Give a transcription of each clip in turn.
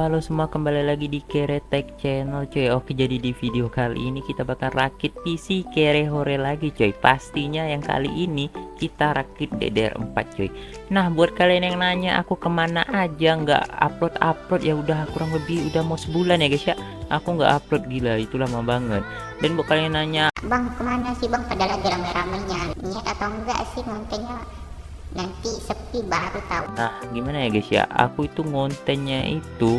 halo semua, kembali lagi di Keretek Channel coy. Oke, jadi di video kali ini kita bakal rakit PC Kerehore lagi coy. Pastinya yang kali ini kita rakit DDR4 coy. Nah, buat kalian yang nanya aku kemana aja nggak upload ya, udah kurang lebih udah mau sebulan ya guys ya. Aku nggak upload, gila itu lama banget. Dan buat kalian nanya, Bang, kemana sih bang? Padahal lagi rame-ramenya. Niat atau enggak sih ngontennya? Nanti sepi baru tahu. nah gimana ya guys ya, aku itu ngontennya itu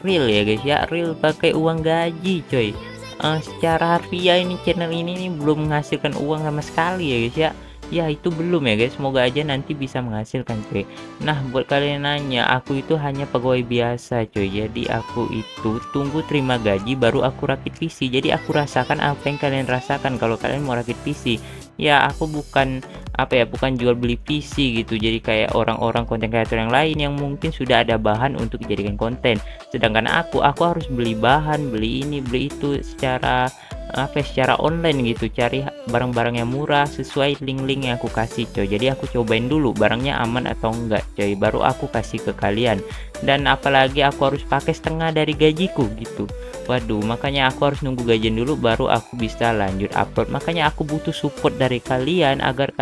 real ya guys ya, real pakai uang gaji coy. Secara harfiah ini channel ini nih belum menghasilkan uang sama sekali ya guys ya. Ya itu belum ya guys, semoga aja nanti bisa menghasilkan coy. Nah, buat kalian nanya, aku itu hanya pegawai biasa coy. Jadi aku itu tunggu terima gaji baru aku rakit PC. Jadi aku rasakan apa yang kalian rasakan kalau kalian mau rakit PC. Ya aku bukan apa ya, bukan jual beli PC gitu. Jadi kayak orang-orang konten kreator yang lain yang mungkin sudah ada bahan untuk dijadikan konten, sedangkan aku harus beli bahan, beli ini beli itu secara apa ya, secara online gitu, cari barang-barang yang murah sesuai link-link yang aku kasih coy. Jadi aku cobain dulu barangnya aman atau enggak coy, baru aku kasih ke kalian. Dan apalagi aku harus pakai setengah dari gajiku gitu. Waduh, makanya aku harus nunggu gajian dulu baru aku bisa lanjut upload. Makanya aku butuh support dari kalian agar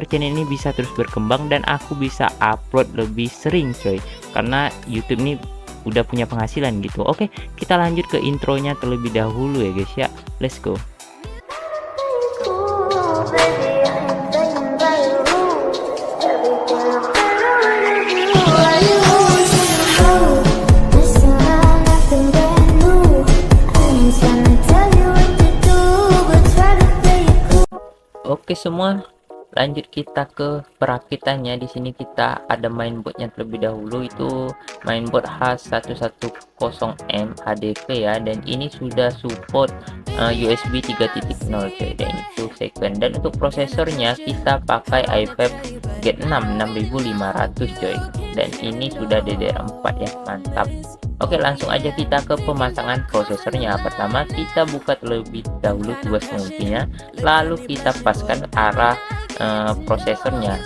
channel ini bisa terus berkembang dan aku bisa upload lebih sering coy. Karena YouTube ini udah punya penghasilan gitu. Oke, kita lanjut ke intronya terlebih dahulu ya guys ya. Let's go. Oke semua, lanjut kita ke perakitannya. Di sini kita ada mainboardnya terlebih dahulu, itu mainboard H110M HDP ya, dan ini sudah support USB 3.0 coy, dan itu second. Dan untuk prosesornya kita pakai i5 Gen 6 6500 coy, dan ini sudah DDR4 ya, mantap. Oke, langsung aja kita ke pemasangan prosesornya. Pertama kita buka terlebih dahulu tuas penguncinya, lalu kita paskan arah prosesornya.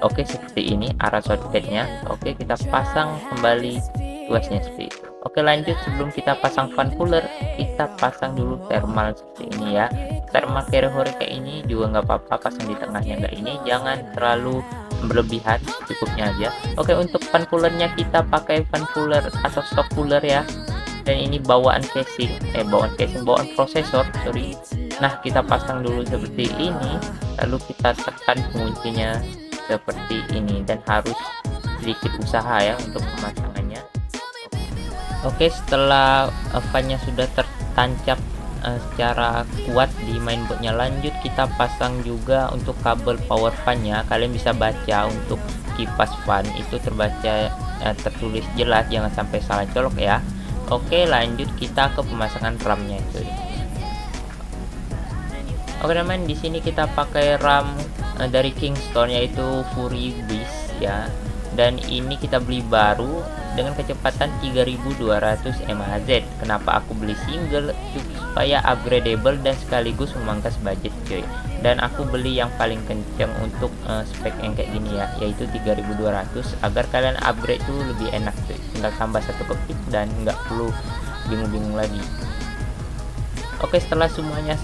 Oke, seperti ini arah socketnya. Oke, kita pasang kembali tuasnya seperti itu. Oke, lanjut, sebelum kita pasang fan cooler kita pasang dulu thermal seperti ini ya. Thermal Kerehore kayak ini juga nggak apa-apa, pasang di tengahnya, nggak ini jangan terlalu berlebihan, cukupnya aja. Oke, untuk fan coolernya kita pakai fan cooler atau stock cooler ya, dan ini bawaan bawaan prosesor, sorry. Nah, kita pasang dulu seperti ini, lalu kita tekan penguncinya seperti ini, dan harus sedikit usaha ya untuk pemasangannya. Oke, setelah fannya sudah tertancap secara kuat di mainboardnya, lanjut kita pasang juga untuk kabel power fan-nya. Kalian bisa baca untuk kipas fan itu terbaca tertulis jelas, jangan sampai salah colok ya. Oke, lanjut kita ke pemasangan RAM-nya itu. Oke teman, di sini kita pakai RAM dari Kingston yaitu Fury Beast ya. Dan ini kita beli baru dengan kecepatan 3200 mHz. Kenapa aku beli single? Supaya upgradable dan sekaligus memangkas budget coy. Dan aku beli yang paling kenceng untuk spek yang kayak gini ya, yaitu 3200, agar kalian upgrade tuh lebih enak coy. Tinggal tambah satu kepit dan nggak perlu bingung-bingung lagi. Oke, setelah semuanya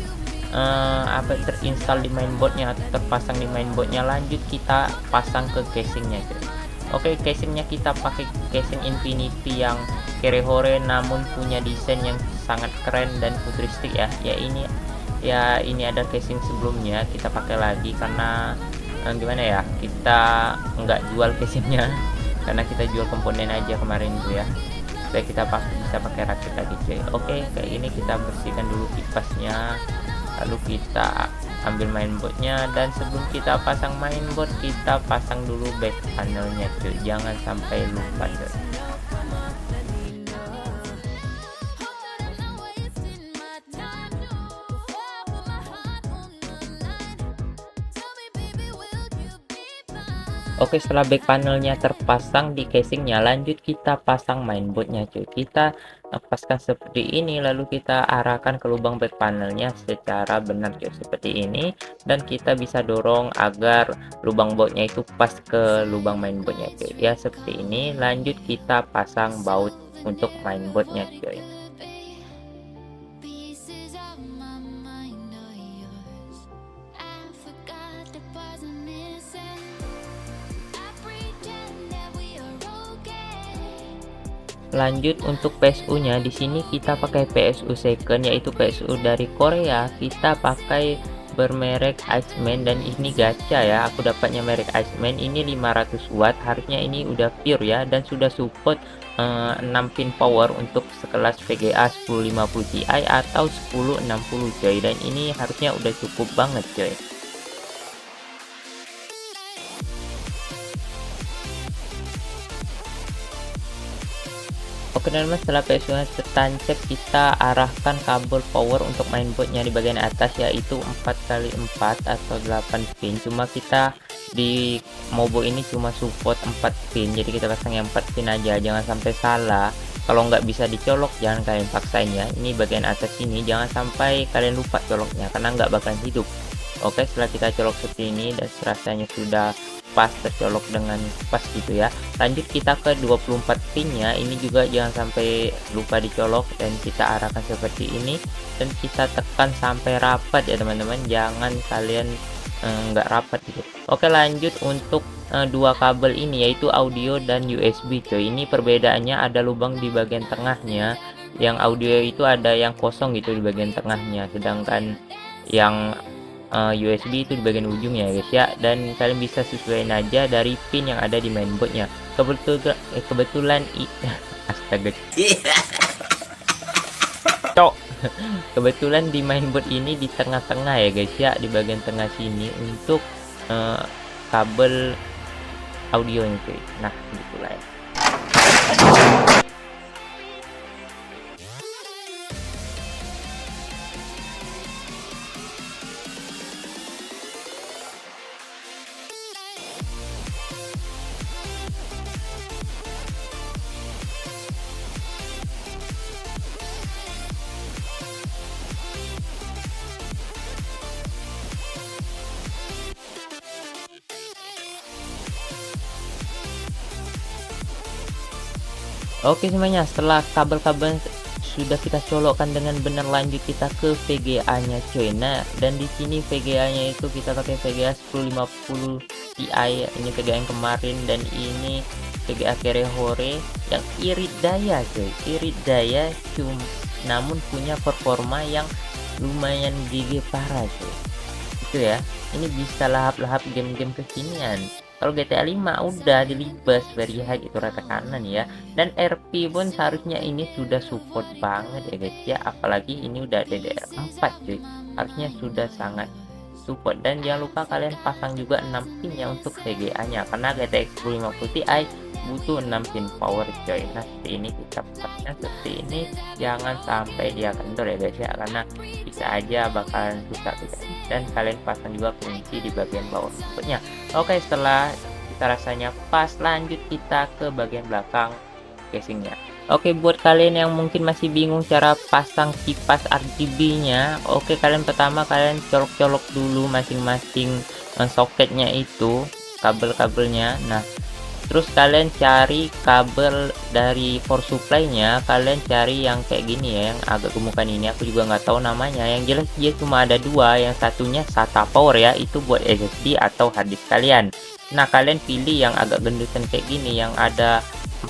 terinstall di mainboardnya atau terpasang di mainboardnya, lanjut kita pasang ke casingnya coy. Oke, casingnya kita pakai casing Infinity yang Kerehore namun punya desain yang sangat keren dan futuristik ya. Ini ada casing sebelumnya kita pakai lagi karena gimana ya, kita nggak jual casingnya karena kita jual komponen aja kemarin itu ya, supaya kita bisa pakai rakit lagi coy. Oke, kayak ini kita bersihkan dulu kipasnya, lalu kita ambil mainboardnya, dan sebelum kita pasang mainboard kita pasang dulu back panelnya cuy, jangan sampai lupa cuy. Oke, setelah back panelnya terpasang di casingnya, lanjut kita pasang mainboardnya cuy. Kita lepaskan seperti ini, lalu kita arahkan ke lubang back panelnya secara benar cuy, seperti ini. Dan kita bisa dorong agar lubang bautnya itu pas ke lubang mainboardnya cuy. Ya seperti ini. Lanjut kita pasang baut untuk mainboardnya cuy. Lanjut untuk PSU nya, di sini kita pakai PSU second, yaitu PSU dari Korea. Kita pakai bermerek Iceman, dan ini gacha ya, aku dapatnya merek Iceman ini 500 watt, harusnya ini udah pure ya, dan sudah support 6 pin power untuk sekelas VGA 1050 Ti atau 1060 coy, dan ini harusnya udah cukup banget coy. Oke teman-teman, setelah PSU-nya tertancap, kita arahkan kabel power untuk mainboardnya di bagian atas, yaitu 4x4 atau 8 pin. Cuma kita di Mobo ini cuma support 4 pin, jadi kita pasang yang 4 pin aja, jangan sampai salah. Kalau nggak bisa dicolok, jangan kalian paksain ya. Ini bagian atas ini jangan sampai kalian lupa coloknya, karena nggak bakalan hidup. Oke, setelah kita colok seperti ini dan rasanya sudah pas tercolok dengan pas gitu ya, lanjut kita ke 24 pinnya. Ini juga jangan sampai lupa dicolok, dan kita arahkan seperti ini dan kita tekan sampai rapat ya teman-teman, jangan kalian nggak rapat gitu. Oke, lanjut untuk dua kabel ini, yaitu audio dan USB coy. Ini perbedaannya ada lubang di bagian tengahnya, yang audio itu ada yang kosong gitu di bagian tengahnya, sedangkan yang USB itu di bagian ujung ya guys ya, dan kalian bisa sesuaiin aja dari pin yang ada di mainboardnya. Kebetulan astaga cok kebetulan di mainboard ini di tengah-tengah ya guys ya, di bagian tengah sini untuk kabel audionya cuy. Nah gitulah ya. Oke semuanya, setelah kabel-kabel sudah kita colokkan dengan benar, lanjut kita ke VGA-nya coy. Nah, dan di sini VGA-nya itu kita pakai VGA 1050 Ti, ini VGA yang kemarin, dan ini VGA Kerehore yang irit daya coy, irit daya namun punya performa yang lumayan gigi parah coy. Itu ya, ini bisa lahap-lahap game-game kekinian. Kalau GTA 5 udah dilibas very high itu rata kanan ya, dan RP pun seharusnya ini sudah support banget ya guys ya, apalagi ini udah DDR4 cuy, harusnya sudah sangat support. Dan jangan lupa kalian pasang juga 6 pin ya untuk VGA nya, karena GTX 1050 Ti butuh 6 pin power coy. Nah seperti ini kita pasangnya seperti ini, jangan sampai dia kendor ya guys ya, karena bisa aja bakalan susah gitu. Dan kalian pasang juga kunci di bagian bawah berikutnya. Oke, setelah kita rasanya pas, lanjut kita ke bagian belakang casingnya. Oke, buat kalian yang mungkin masih bingung cara pasang kipas RGB nya, oke, kalian pertama kalian colok-colok dulu masing-masing soketnya itu, kabel-kabelnya. Nah terus kalian cari kabel dari power supply nya, kalian cari yang kayak gini ya, yang agak gemukan ini, aku juga nggak tahu namanya, yang jelas dia cuma ada dua, yang satunya SATA power ya, itu buat SSD atau harddisk kalian. Nah kalian pilih yang agak gendutan kayak gini, yang ada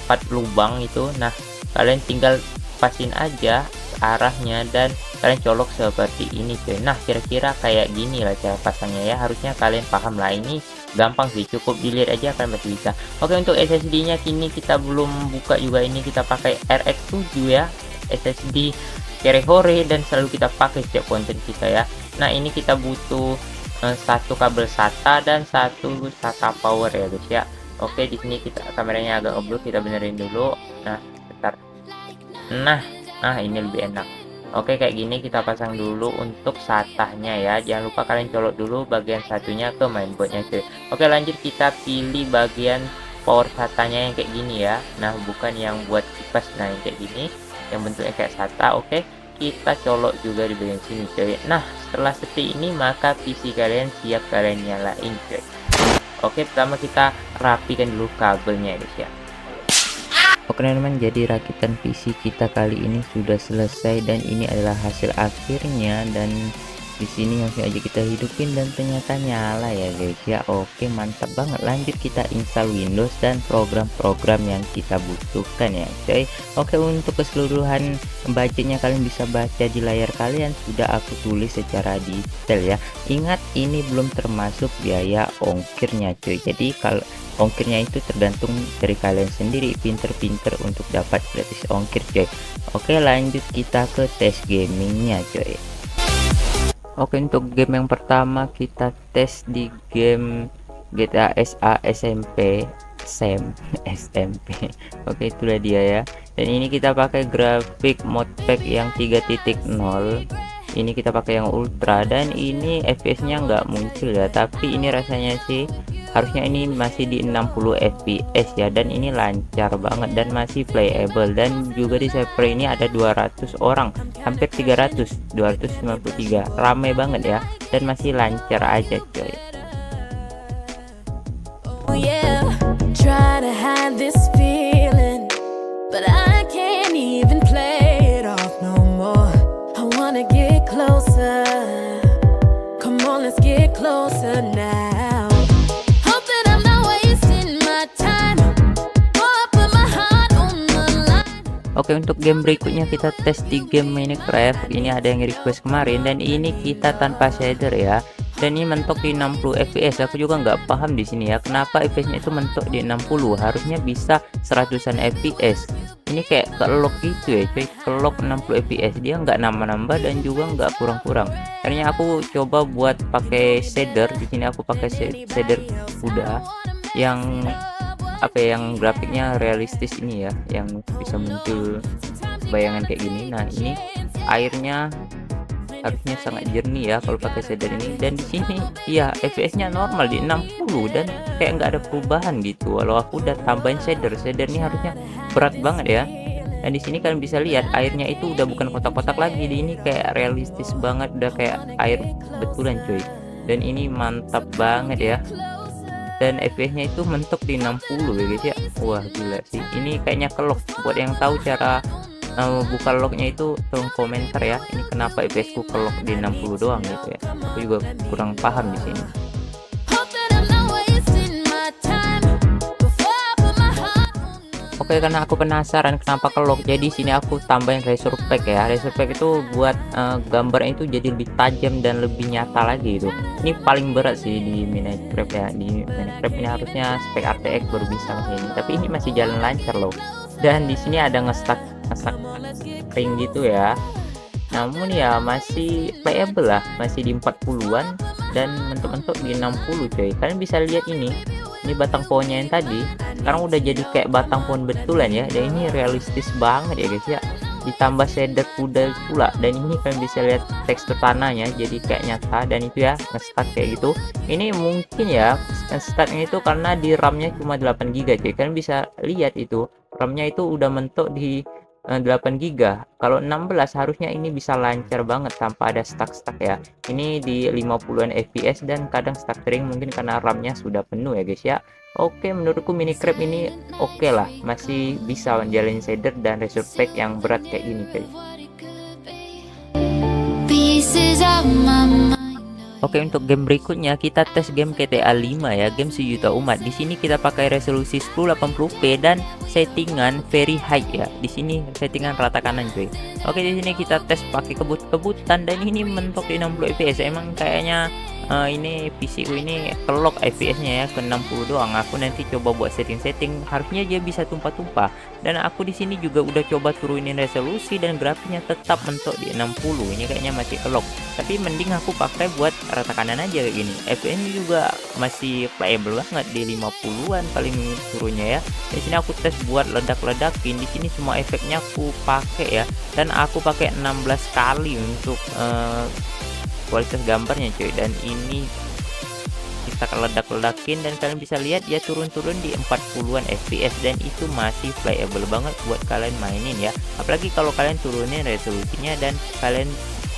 4 lubang itu. Nah kalian tinggal pasin aja arahnya dan kalian colok seperti ini cuy. Nah kira-kira kayak gini lah cara pasangnya ya, harusnya kalian paham lah. Ini gampang sih, cukup dilihat aja kalian masih bisa. Oke, untuk SSD nya kini kita belum buka juga, ini kita pakai RX7 ya, SSD Kerehore, dan selalu kita pakai setiap konten kita ya. Nah ini kita butuh satu kabel SATA dan satu SATA power ya guys ya. Oke, di sini kita kameranya agak ngeblur, kita benerin dulu. Nah bentar, nah ini lebih enak. Oke, kayak gini kita pasang dulu untuk SATA-nya ya. Jangan lupa kalian colok dulu bagian satunya ke mainboardnya cuy. Oke, lanjut kita pilih bagian power SATA-nya yang kayak gini ya. Nah, bukan yang buat kipas. Nah, yang kayak gini, yang bentuknya kayak SATA. Oke, kita colok juga di bagian sini cuy. Nah, setelah seperti ini maka PC kalian siap kalian nyalain cuy. Oke, pertama kita rapikan dulu kabelnya guys ya. Oke teman-teman, jadi rakitan PC kita kali ini sudah selesai dan ini adalah hasil akhirnya, dan di sini langsung aja kita hidupin dan ternyata nyala ya guys ya. Oke, mantap banget. Lanjut kita install Windows dan program-program yang kita butuhkan ya coy. Oke, untuk keseluruhan budgetnya kalian bisa baca di layar kalian, sudah aku tulis secara detail ya. Ingat, ini belum termasuk biaya ongkirnya cuy. Jadi kalau ongkirnya itu tergantung dari kalian sendiri, pinter-pinter untuk dapat gratis ongkir coy. Oke, lanjut kita ke tes gamingnya coy. Oke, untuk game yang pertama kita tes di game GTA SA SMP SMP. Oke, itulah dia ya. Dan ini kita pakai grafik modpack yang 3.0. Ini kita pakai yang ultra dan ini FPS-nya nggak muncul ya, tapi ini rasanya sih harusnya ini masih di 60 fps ya, dan ini lancar banget dan masih playable. Dan juga di server ini ada 200 orang, hampir 300, 293, rame banget ya, dan masih lancar aja coy. Oh yeah, try to hide this feeling, but I can't even play it off no more. I wanna get closer, come on let's get closer now. Hope that I'm not wasting my time. Oh, I put my heart on the line. Oke, untuk game berikutnya kita tes di game Minecraft. Ini ada yang request kemarin dan ini kita tanpa shader ya. Dan ini mentok di 60 fps. Aku juga nggak paham di sini ya, kenapa fps-nya itu mentok di 60, harusnya bisa 100-an fps. Ini kayak kelok gitu ya cuy, kelok 60 fps, dia nggak nambah-nambah dan juga nggak kurang-kurang. Akhirnya aku coba buat pakai shader. Di sini aku pakai shader kuda yang apa ya, yang grafiknya realistis ini ya, yang bisa muncul bayangan kayak gini. Nah, ini airnya harusnya sangat jernih ya kalau pakai shader ini. Dan di sini ya fps-nya normal di 60 dan kayak nggak ada perubahan gitu. Walau aku udah tambahin shader ini harusnya berat banget ya. Dan di sini kalian bisa lihat airnya itu udah bukan kotak-kotak lagi. Ini kayak realistis banget, udah kayak air betulan cuy. Dan ini mantap banget ya. Dan fps-nya itu mentok di 60 ya guys ya. Wah, gila sih. Ini kayaknya kelok. Buat yang tahu cara buka lognya itu tolong komentar ya, ini kenapa fps ku kelok di 60 doang gitu ya. Aku juga kurang paham di sini. Hope that I'm not wasting my time before I put my heart on. Oke, karena aku penasaran kenapa kelok, jadi sini aku tambahin Razor Pack ya. Razor Pack itu buat gambarnya itu jadi lebih tajam dan lebih nyata lagi gitu. Ini paling berat sih di Minecraft ya. Di Minecraft ini harusnya spek RTX baru bisa ini, tapi ini masih jalan lancar loh. Dan di sini ada ngestak ring gitu ya, namun ya masih playable lah, masih di 40-an dan mentok-mentok di 60 coy. Kalian bisa lihat ini batang pohonnya yang tadi sekarang udah jadi kayak batang pohon betulan ya, dan ini realistis banget ya guys ya. Ditambah shader kuda pula, dan ini kalian bisa lihat tekstur tanahnya jadi kayak nyata. Dan itu ya nge-start kayak gitu. Ini mungkin ya nge-startnya itu karena di RAM-nya cuma 8 GB cuy. Kalian bisa lihat itu RAM-nya itu udah mentok di 8 GB. Kalau 16 harusnya ini bisa lancar banget tanpa ada stuck ya. Ini di 50-an fps dan kadang stuttering mungkin karena RAM-nya sudah penuh ya guys ya. Oke, menurutku Minecraft ini oke lah, masih bisa menjalani shader dan Razor Pack yang berat kayak gini guys. Pieces of my mind. Oke, untuk game berikutnya kita tes game GTA 5 ya, game sejuta umat. Di sini kita pakai resolusi 1080p dan settingan very high ya. Di sini settingan rata kanan cuy. Oke, di sini kita tes pakai kebut-kebutan dan ini mentok di 60 fps. Emang kayaknya ini PC ku ini kelok fps-nya ya ke 60 doang. Aku nanti coba buat setting-setting, harusnya dia bisa tumpah-tumpah. Dan aku di sini juga udah coba turunin resolusi dan grafiknya tetap mentok di 60. Ini kayaknya masih kelok. Tapi mending aku pakai buat rata kanan aja kayak gini. FPS-nya juga masih playable banget di 50-an paling turunnya ya. Di sini aku tes buat ledak-ledakin. Di sini semua efeknya aku pakai ya, dan aku pakai 16 kali untuk kualitas gambarnya cuy. Dan ini kita ledak-ledakin dan kalian bisa lihat ya turun-turun di 40-an fps, dan itu masih playable banget buat kalian mainin ya. Apalagi kalau kalian turunin resolusinya dan kalian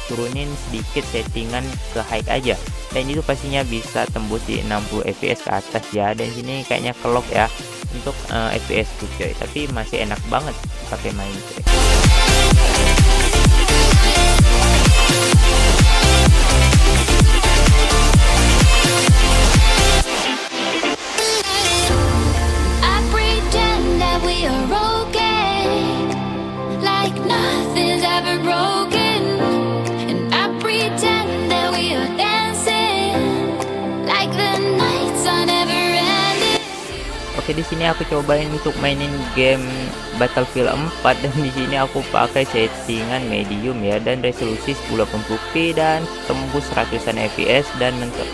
turunin sedikit settingan ke high aja, dan itu pastinya bisa tembus di 60 fps ke atas ya. Dan sini kayaknya kelok ya untuk fps tuh coy, tapi masih enak banget pakai main coy. I pretend that we are okay, like nothing's ever broken. And I pretend that we are dancing, like the nights are never ending. Oke, di sini aku cobain untuk mainin game Battlefield 4, dan di sini aku pakai settingan medium ya, dan resolusi 1080p dan tembus ratusan fps, dan untuk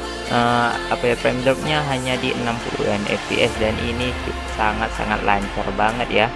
frame dropnya hanya di 60-an fps, dan ini sangat-sangat lancar banget ya.